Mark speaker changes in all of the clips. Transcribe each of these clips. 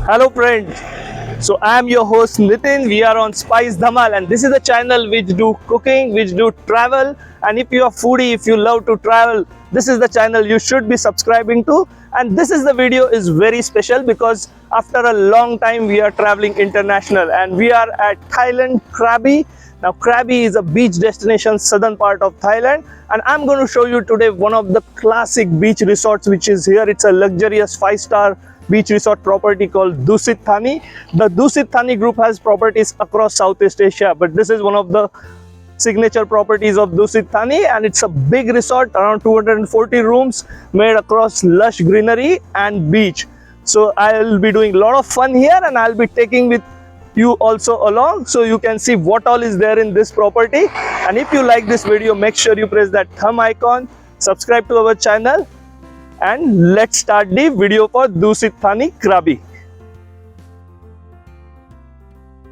Speaker 1: Hello friends. So I am your host Nitin. We are on Spice Dhamal and this is a channel which do cooking, which do travel, and if you are foodie, if you love to travel, this is the channel you should be subscribing to. And this is the video is very special because after a long time we are traveling international and we are at Thailand, Krabi. Now Krabi is a beach destination southern part of Thailand, and I'm going to show you today one of the classic beach resorts which is here. It's a luxurious 5-star beach resort property called Dusit Thani. The Dusit Thani group has properties across Southeast Asia, but this is one of the signature properties of Dusit Thani, and it's a big resort, around 240 rooms made across lush greenery and beach. So I'll be doing a lot of fun here and I'll be taking with you also along so you can see what all is there in this property. And if you like this video, make sure you press that thumb icon, subscribe to our channel, and let's start the video for Dusit Thani Krabi.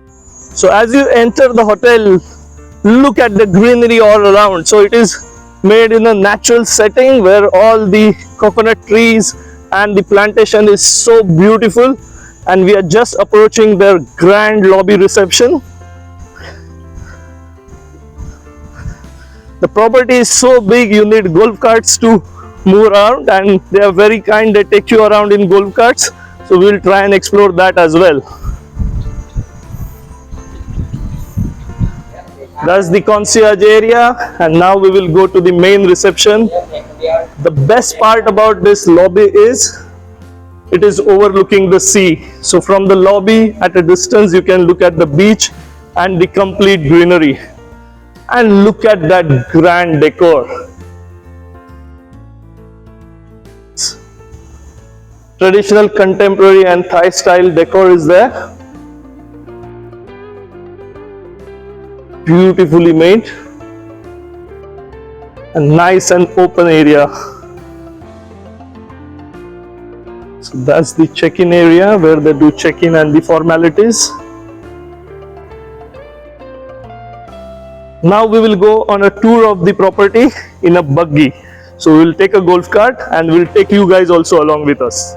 Speaker 1: So as you enter the hotel, look at the greenery all around. So it is made in a natural setting where all the coconut trees and the plantation is so beautiful, and we are just approaching their grand lobby reception. The property is so big you need golf carts to move around, and they are very kind. They take you around in golf carts, so we'll try and explore that as well. That's the concierge area, and now we will go to the main reception. The best part about this lobby is it is overlooking the sea. So from the lobby at a distance you can look at the beach and the complete greenery, and look at that grand decor. Traditional, contemporary and Thai style decor is there. Beautifully made and nice and open area. So that's the check-in area where they do check-in and the formalities. Now we will go on a tour of the property in a buggy. So we'll take a golf cart and we'll take you guys also along with us.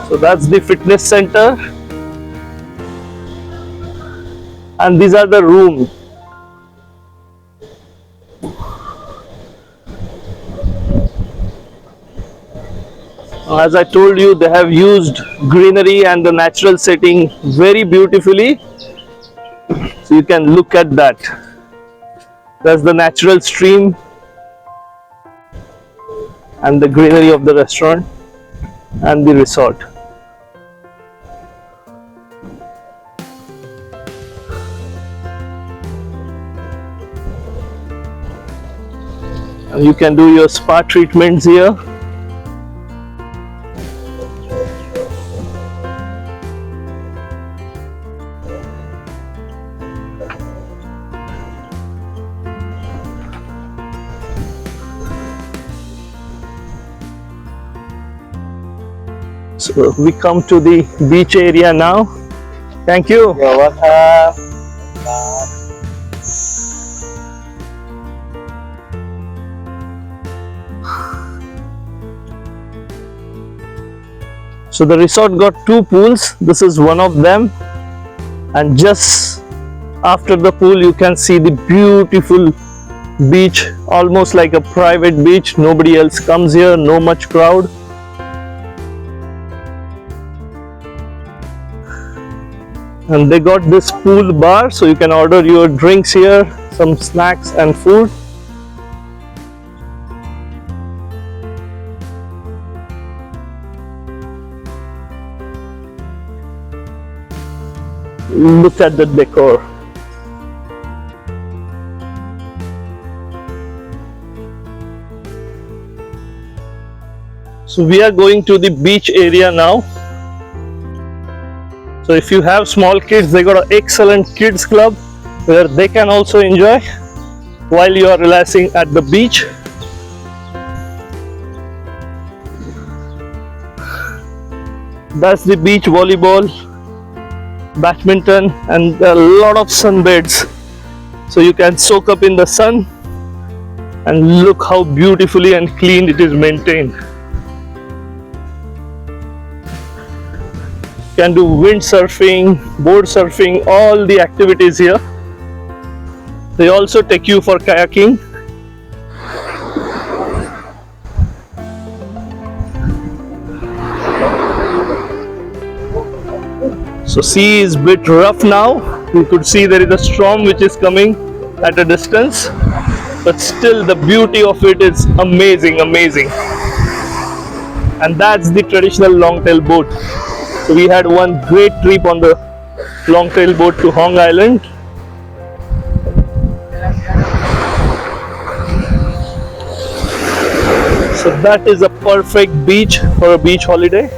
Speaker 1: So that's the fitness center, and these are the rooms. As I told you, they have used greenery and the natural setting very beautifully. So you can look at that. That's the natural stream and the greenery of the restaurant and the resort. And you can do your spa treatments here. So we come to the beach area now. Thank you.
Speaker 2: You're welcome.
Speaker 1: So the resort got 2 pools. This is one of them, and just after the pool you can see the beautiful beach, almost like a private beach. Nobody else comes here, no much crowd. And they got this pool bar, so you can order your drinks here, some snacks and food. Look at the decor. So we are going to the beach area now. So if you have small kids, they got an excellent kids club where they can also enjoy while you are relaxing at the beach. That's the beach volleyball, badminton, and there are a lot of sunbeds. So you can soak up in the sun, and look how beautifully and clean it is maintained. You can do windsurfing, board surfing, all the activities here. They also take you for kayaking. So sea is a bit rough now. You could see there is a storm which is coming at a distance, but still the beauty of it is amazing, amazing. And that's the traditional longtail boat. So we had one great trip on the longtail boat to Hong Island. So that is a perfect beach for a beach holiday.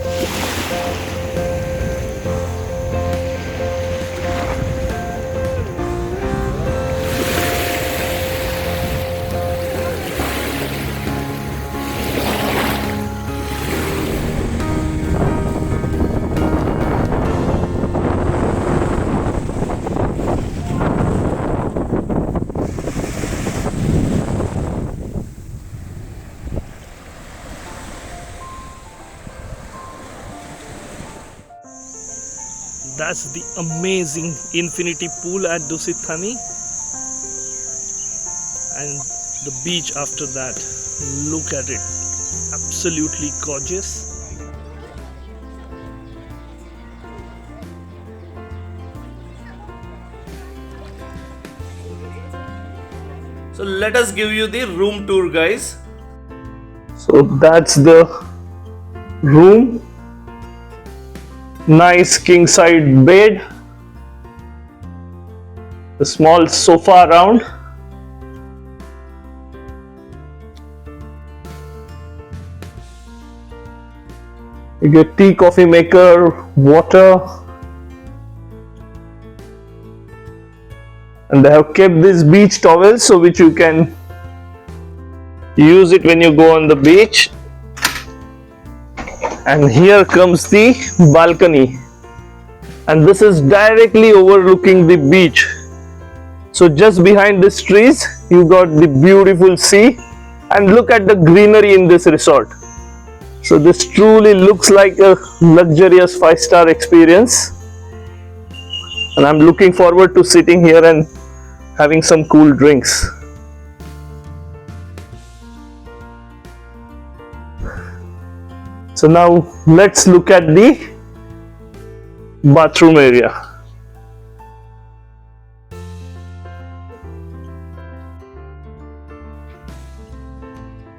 Speaker 1: That's the amazing infinity pool at Dusit Thani, and the beach after that. Look at it, absolutely gorgeous. So let us give you the room tour, guys. So that's the room. Nice king side bed, a small sofa around, you get tea, coffee maker, water, and they have kept this beach towel so which you can use it when you go on the beach. And here comes the balcony, and this is directly overlooking the beach. So just behind these trees you got the beautiful sea, and look at the greenery in this resort. So this truly looks like a luxurious 5-star experience, and I'm looking forward to sitting here and having some cool drinks. So now let's look at the bathroom area.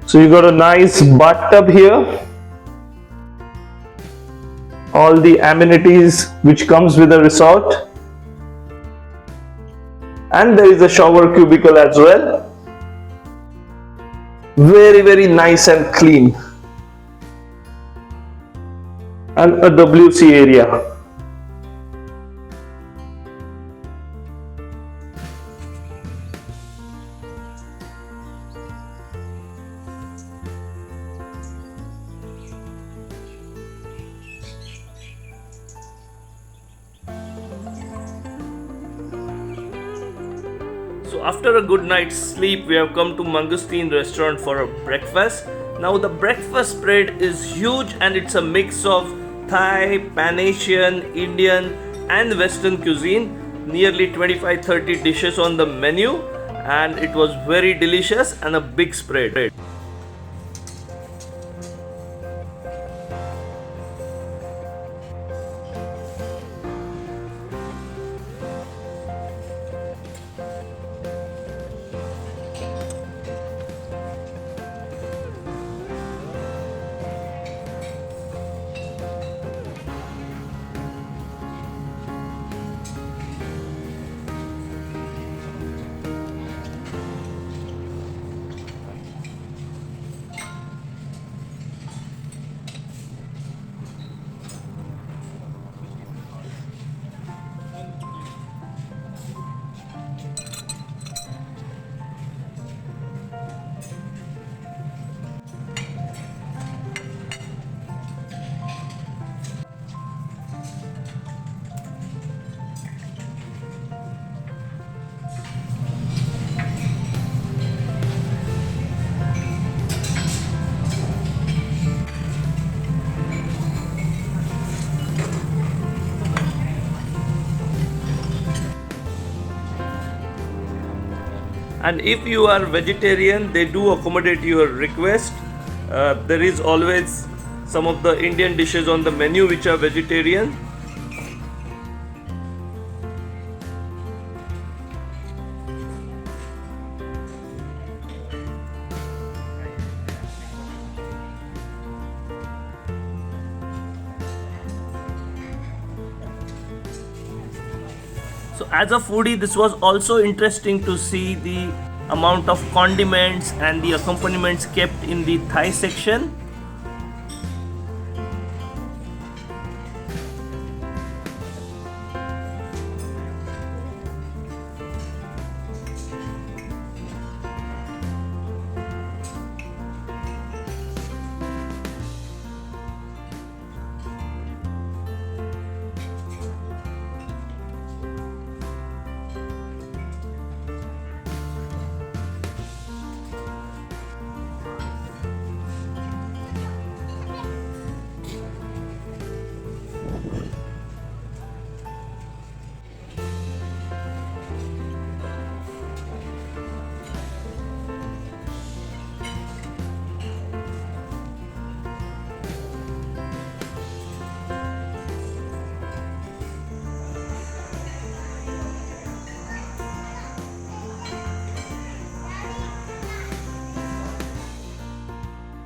Speaker 1: So you got a nice bathtub here, all the amenities which comes with a resort, and there is a shower cubicle as well. Very nice and clean. And a WC area. So after a good night's sleep, we have come to Mangosteen restaurant for a breakfast. Now the breakfast spread is huge, and it's a mix of Thai, Pan-Asian, Indian and Western cuisine. Nearly 25-30 dishes on the menu, and it was very delicious and a big spread. And if you are vegetarian, they do accommodate your request. There is always some of the Indian dishes on the menu which are vegetarian. So as a foodie, this was also interesting to see the amount of condiments and the accompaniments kept in the Thai section.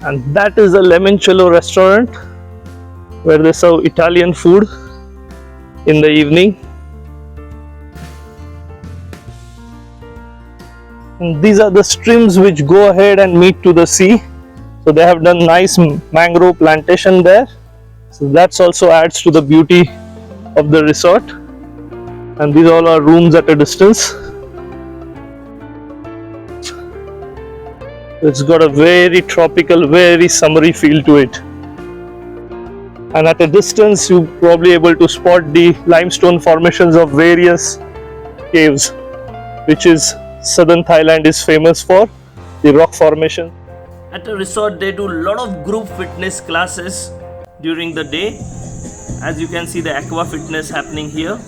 Speaker 1: And that is a Limoncello restaurant where they serve Italian food in the evening. And these are the streams which go ahead and meet to the sea. So they have done nice mangrove plantation there. So that also adds to the beauty of the resort. And these all are rooms at a distance. It's got a very tropical, very summery feel to it. And at a distance, you're probably able to spot the limestone formations of various caves, which is southern Thailand is famous for, the rock formation. At a resort, they do a lot of group fitness classes during the day. As you can see, the aqua fitness happening here.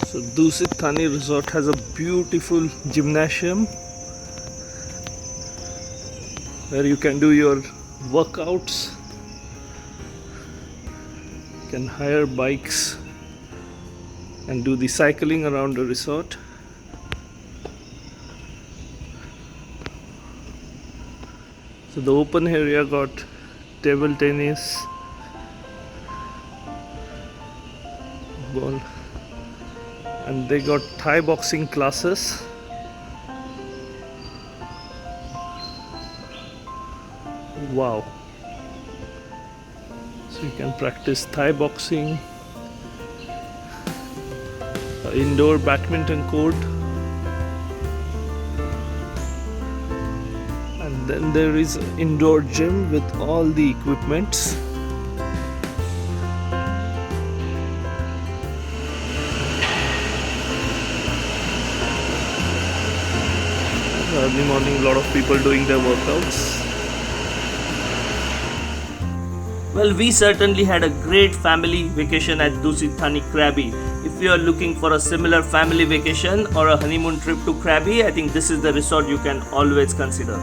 Speaker 1: So Dusit Thani Resort has a beautiful gymnasium where you can do your workouts. You can hire bikes and do the cycling around the resort. So the open area got table tennis, ball, and they got Thai boxing classes. Wow. So you can practice Thai boxing, indoor badminton court, and then there is an indoor gym with all the equipments. Early morning, a lot of people doing their workouts. Well, we certainly had a great family vacation at Dusit Thani Krabi. If you are looking for a similar family vacation or a honeymoon trip to Krabi, I think this is the resort you can always consider.